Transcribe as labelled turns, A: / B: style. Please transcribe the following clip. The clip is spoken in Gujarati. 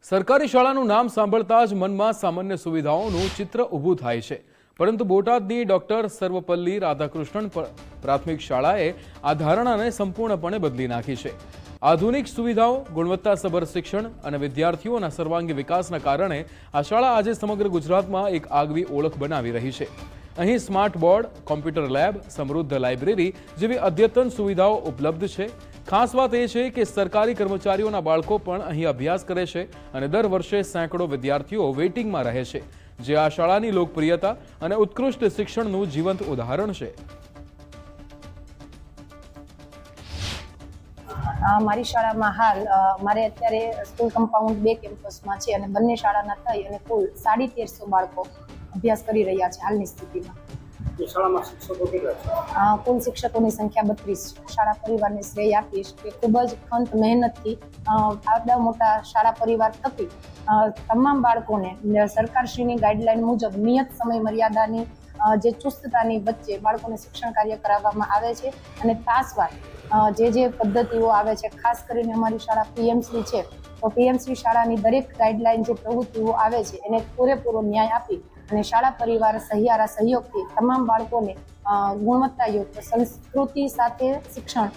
A: સરકારી શાળાનું નામ સાંભળતા જ મનમાં સામાન્ય સુવિધાઓનું ચિત્ર ઊભું થાય છે, પરંતુ બોટાદની ડોક્ટર સર્વપલ્લી રાધાકૃષ્ણન પ્રાથમિક શાળાએ આ ધારણાને સંપૂર્ણપણે બદલી નાખી છે। આધુનિક સુવિધાઓ, ગુણવત્તાસભર શિક્ષણ અને વિદ્યાર્થીઓના સર્વાંગી વિકાસના કારણે આ શાળા આજે સમગ્ર ગુજરાતમાં એક આગવી ઓળખ બનાવી રહી છે। અહીં સ્માર્ટ બોર્ડ, કોમ્પ્યુટર લેબ, સમૃદ્ધ લાઇબ્રેરી જેવી અદ્યતન સુવિધાઓ ઉપલબ્ધ છે। ખાસ વાત એ છે કે સરકારી કર્મચારીઓના બાળકો પણ અહીં અભ્યાસ કરે છે અને દર વર્ષે સેંકડો વિદ્યાર્થીઓ વેઇટિંગમાં રહે છે, જે આ શાળાની લોકપ્રિયતા અને ઉત્કૃષ્ટ શિક્ષણનું જીવંત ઉદાહરણ છે।
B: મારી શાળામાં હાલ મારે અત્યારે સ્કૂલ કમ્પાઉન્ડ 2 કેમ્પસમાં છે અને બંને શાળાના થઈ અને કુલ 1350 બાળકો અભ્યાસ કરી રહ્યા છે હાલની સ્થિતિમાં।
C: શાળામાં શિક્ષકો કેટલા છે?
B: કુલ શિક્ષકોની સંખ્યા 32 છે। શાળા પરિવારને શ્રેય આપીશ કે ખૂબ જ ખંત મહેનતથી આટલા મોટા શાળા પરિવાર થકી તમામ બાળકોને સરકારશ્રીની ગાઈડલાઈન મુજબ નિયત સમય મર્યાદાની જે ચુસ્તતાની વચ્ચે બાળકોને શિક્ષણ કાર્ય કરાવવામાં આવે છે। અને ખાસ વાત જે પદ્ધતિઓ આવે છે, ખાસ કરીને અમારી શાળા પીએમસી છે, તો પીએમસી શાળાની દરેક ગાઈડલાઈન જે પ્રવૃત્તિઓ આવે છે એને પૂરેપૂરો ન્યાય આપી અને શાળા પરિવાર સહિયારા સહયોગથી તમામ બાળકોને ગુણવત્તાયુક્ત સંસ્કૃતિ સાથે શિક્ષણ